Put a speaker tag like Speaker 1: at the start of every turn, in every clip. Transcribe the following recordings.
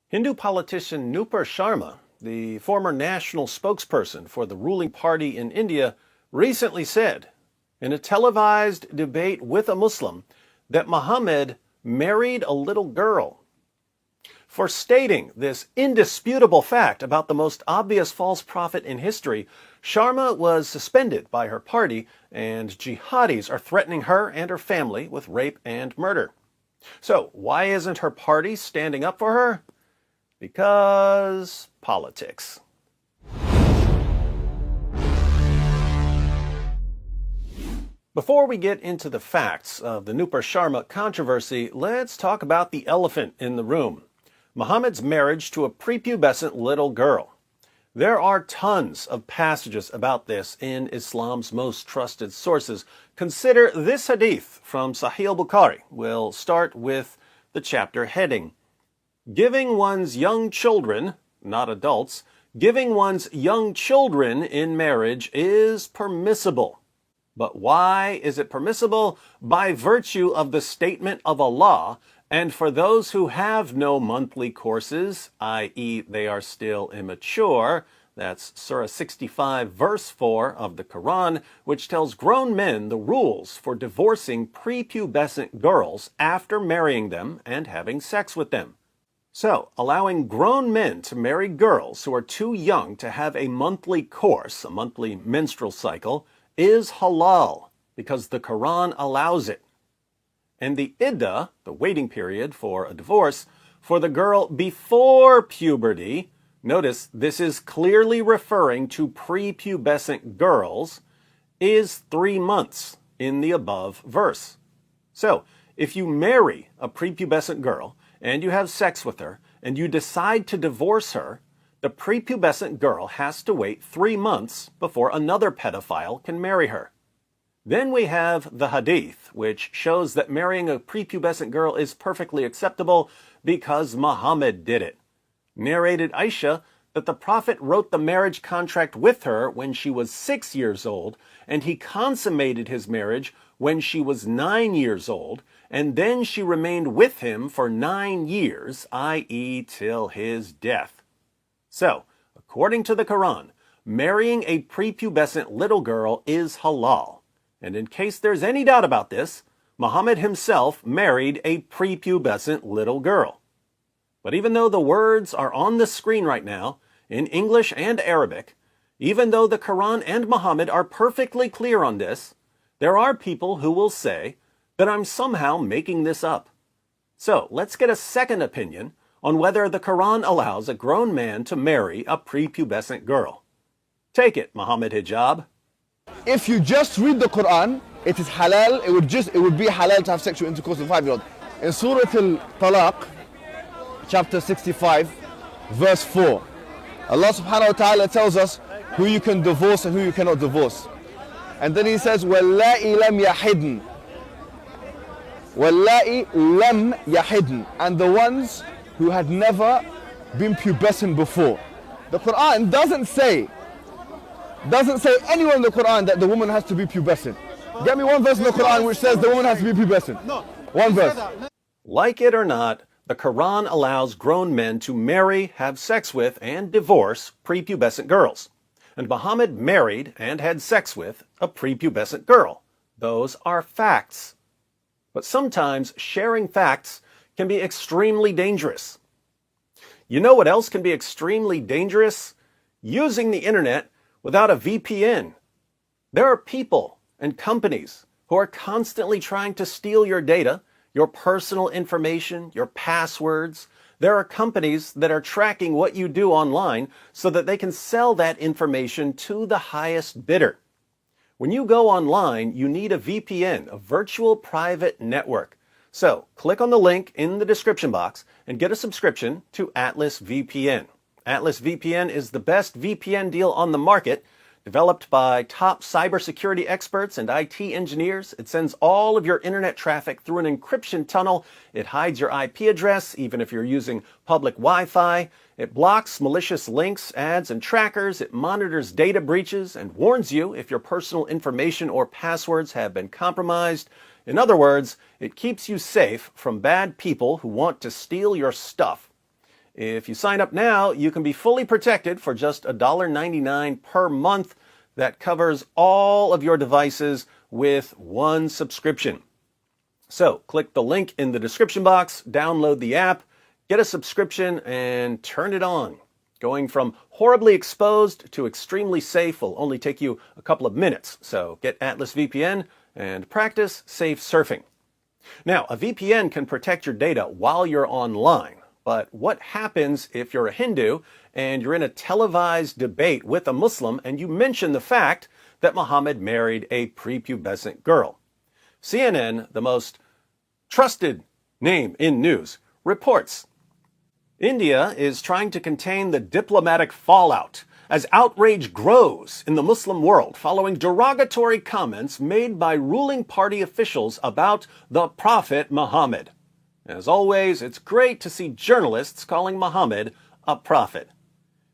Speaker 1: Hindu politician Nupur Sharma, the former national spokesperson for the ruling party in India, recently said in a televised debate with a Muslim that Muhammad married a little girl. For stating this indisputable fact about the most obvious false prophet in history, Sharma was suspended by her party, and jihadis are threatening her and her family with rape and murder. So, why isn't her party standing up for her? Because politics. Before we get into the facts of the Nupur Sharma controversy, let's talk about the elephant in the room: Muhammad's marriage to a prepubescent little girl. There are tons of passages about this in Islam's most trusted sources. Consider this hadith from Sahih al-Bukhari. We'll start with the chapter heading: Giving one's young children, not adults, giving one's young children in marriage is permissible. But why is it permissible? By virtue of the statement of Allah, and for those who have no monthly courses, i.e. they are still immature. That's Surah 65, verse 4 of the Quran, which tells grown men the rules for divorcing prepubescent girls after marrying them and having sex with them. So, allowing grown men to marry girls who are too young to have a monthly course, a monthly menstrual cycle, is halal because the Quran allows it. And the iddah, the waiting period for a divorce, for the girl before puberty, notice this is clearly referring to prepubescent girls, is 3 months in the above verse. So, if you marry a prepubescent girl and you have sex with her and you decide to divorce her, the prepubescent girl has to wait 3 months before another pedophile can marry her. Then we have the hadith, which shows that marrying a prepubescent girl is perfectly acceptable because Muhammad did it. Narrated Aisha that the Prophet wrote the marriage contract with her when she was 6 years old, and he consummated his marriage when she was 9 years old, and then she remained with him for 9 years, i.e. till his death. So, according to the Quran, marrying a prepubescent little girl is halal. And in case there's any doubt about this, Muhammad himself married a prepubescent little girl. But even though the words are on the screen right now, in English and Arabic, even though the Quran and Muhammad are perfectly clear on this, there are people who will say that I'm somehow making this up. So, let's get a second opinion on whether the Quran allows a grown man to marry a prepubescent girl. Take it, Muhammad Hijab.
Speaker 2: If you just read the Quran, it is halal, it would be halal to have sexual intercourse with a 5-year-old. In Surah Al-Talaq, chapter 65, verse 4, Allah subhanahu wa ta'ala tells us who you can divorce and who you cannot divorce. And then he says, وَاللَّائِ لَمْ يَحِدْنَ وَاللَّائِ لَمْ يَحِدْنَ, and the ones who had never been pubescent before. The Quran doesn't say anywhere in the Quran that the woman has to be pubescent. Get me one verse in the Quran which says the woman has to be pubescent. No. One verse.
Speaker 1: Like it or not, the Quran allows grown men to marry, have sex with, and divorce prepubescent girls. And Muhammad married and had sex with a prepubescent girl. Those are facts. But sometimes sharing facts can be extremely dangerous. You know what else can be extremely dangerous? Using the internet without a VPN. There are people and companies who are constantly trying to steal your data, your personal information, your passwords. There are companies that are tracking what you do online so that they can sell that information to the highest bidder. When you go online, you need a VPN, a virtual private network. So, click on the link in the description box and get a subscription to Atlas VPN. Atlas VPN is the best VPN deal on the market. Developed by top cybersecurity experts and IT engineers, it sends all of your internet traffic through an encryption tunnel. It hides your IP address, even if you're using public Wi-Fi. It blocks malicious links, ads, and trackers. It monitors data breaches and warns you if your personal information or passwords have been compromised. In other words, it keeps you safe from bad people who want to steal your stuff. If you sign up now, you can be fully protected for just $1.99 per month. That covers all of your devices with one subscription. So click the link in the description box, download the app, get a subscription, and turn it on. Going from horribly exposed to extremely safe will only take you a couple of minutes. So get Atlas VPN and practice safe surfing. Now, a VPN can protect your data while you're online. But what happens if you're a Hindu and you're in a televised debate with a Muslim and you mention the fact that Muhammad married a prepubescent girl? CNN, the most trusted name in news, reports India is trying to contain the diplomatic fallout as outrage grows in the Muslim world following derogatory comments made by ruling party officials about the Prophet Muhammad. As always, it's great to see journalists calling Muhammad a prophet.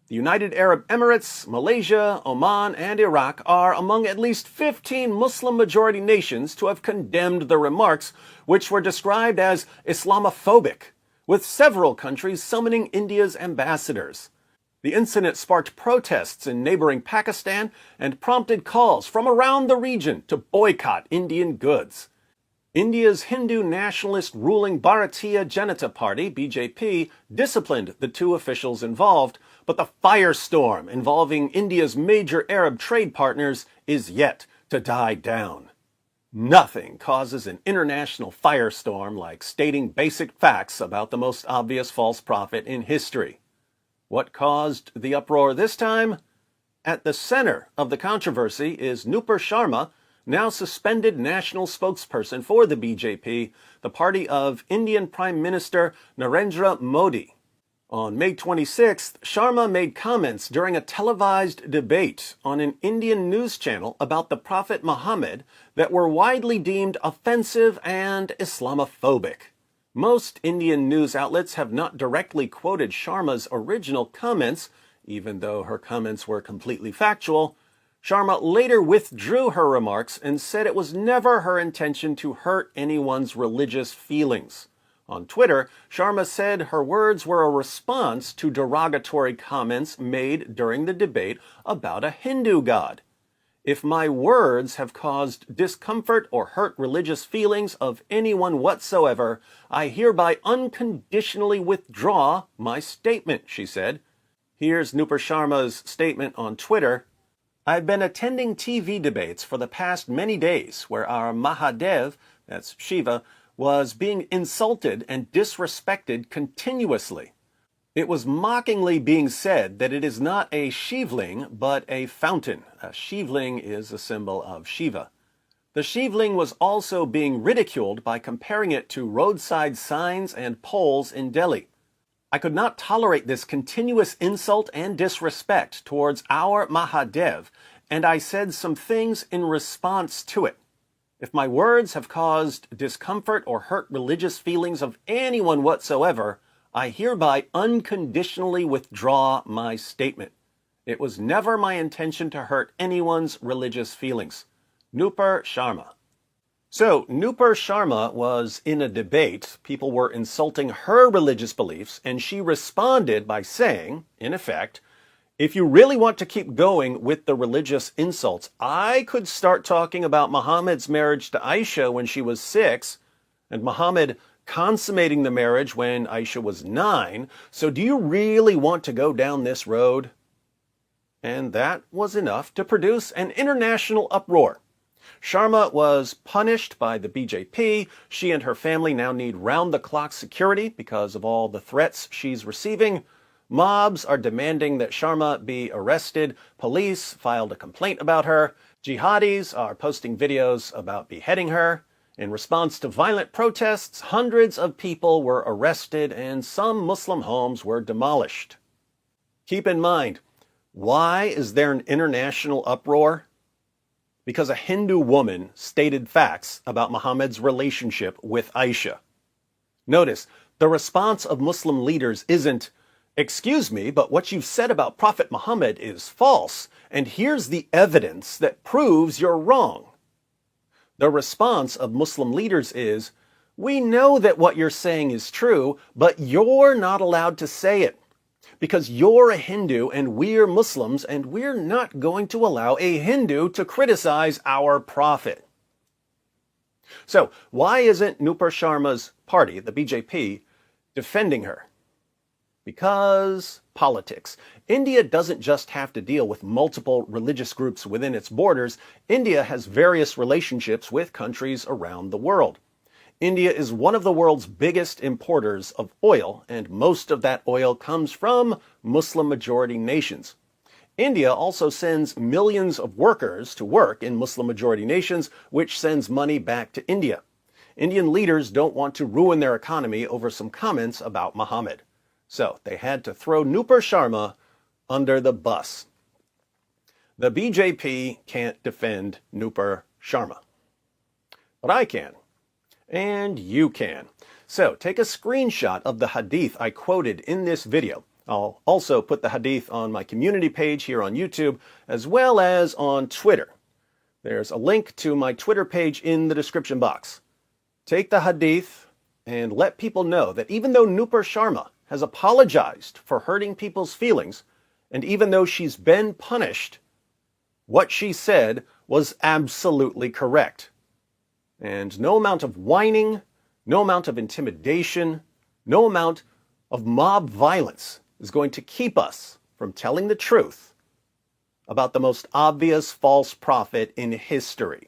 Speaker 1: The United Arab Emirates, Malaysia, Oman, and Iraq are among at least 15 Muslim-majority nations to have condemned the remarks, which were described as Islamophobic, with several countries summoning India's ambassadors. The incident sparked protests in neighboring Pakistan and prompted calls from around the region to boycott Indian goods. India's Hindu nationalist ruling Bharatiya Janata Party, BJP, disciplined the two officials involved, but the firestorm involving India's major Arab trade partners is yet to die down. Nothing causes an international firestorm like stating basic facts about the most obvious false prophet in history. What caused the uproar this time? At the center of the controversy is Nupur Sharma, now suspended national spokesperson for the BJP, the party of Indian Prime Minister Narendra Modi. On May 26th, Sharma made comments during a televised debate on an Indian news channel about the Prophet Muhammad that were widely deemed offensive and Islamophobic. Most Indian news outlets have not directly quoted Sharma's original comments, even though her comments were completely factual. Sharma later withdrew her remarks and said it was never her intention to hurt anyone's religious feelings. On Twitter, Sharma said her words were a response to derogatory comments made during the debate about a Hindu god. If my words have caused discomfort or hurt religious feelings of anyone whatsoever, I hereby unconditionally withdraw my statement, she said. Here's Nupur Sharma's statement on Twitter. I've been attending TV debates for the past many days where our Mahadev, that's Shiva, was being insulted and disrespected continuously. It was mockingly being said that it is not a Shivling, but a fountain. A Shivling is a symbol of Shiva. The Shivling was also being ridiculed by comparing it to roadside signs and poles in Delhi. I could not tolerate this continuous insult and disrespect towards our Mahadev, and I said some things in response to it. If my words have caused discomfort or hurt religious feelings of anyone whatsoever, I hereby unconditionally withdraw my statement. It was never my intention to hurt anyone's religious feelings. Nupur Sharma. So, Nupur Sharma was in a debate. People were insulting her religious beliefs, and she responded by saying, in effect, if you really want to keep going with the religious insults, I could start talking about Muhammad's marriage to Aisha when she was 6, and Muhammad consummating the marriage when Aisha was 9. So do you really want to go down this road? And that was enough to produce an international uproar. Sharma was punished by the BJP. She and her family now need round-the-clock security because of all the threats she's receiving. Mobs are demanding that Sharma be arrested. Police filed a complaint about her. Jihadis are posting videos about beheading her. In response to violent protests, hundreds of people were arrested and some Muslim homes were demolished. Keep in mind, why is there an international uproar? Because a Hindu woman stated facts about Muhammad's relationship with Aisha. Notice, the response of Muslim leaders isn't, excuse me, but what you've said about Prophet Muhammad is false, and here's the evidence that proves you're wrong. The response of Muslim leaders is, we know that what you're saying is true, but you're not allowed to say it. Because you're a Hindu and we're Muslims, and we're not going to allow a Hindu to criticize our prophet. So, why isn't Nupur Sharma's party, the BJP, defending her? Because politics. India doesn't just have to deal with multiple religious groups within its borders. India has various relationships with countries around the world. India is one of the world's biggest importers of oil, and most of that oil comes from Muslim-majority nations. India also sends millions of workers to work in Muslim-majority nations, which sends money back to India. Indian leaders don't want to ruin their economy over some comments about Muhammad. So they had to throw Nupur Sharma under the bus. The BJP can't defend Nupur Sharma. But I can. And you can. So take a screenshot of the hadith I quoted in this video. I'll also put the hadith on my community page here on YouTube, as well as on Twitter. There's a link to my Twitter page in the description box. Take the hadith and let people know that even though Nupur Sharma has apologized for hurting people's feelings, and even though she's been punished, what she said was absolutely correct. And no amount of whining, no amount of intimidation, no amount of mob violence is going to keep us from telling the truth about the most obvious false prophet in history.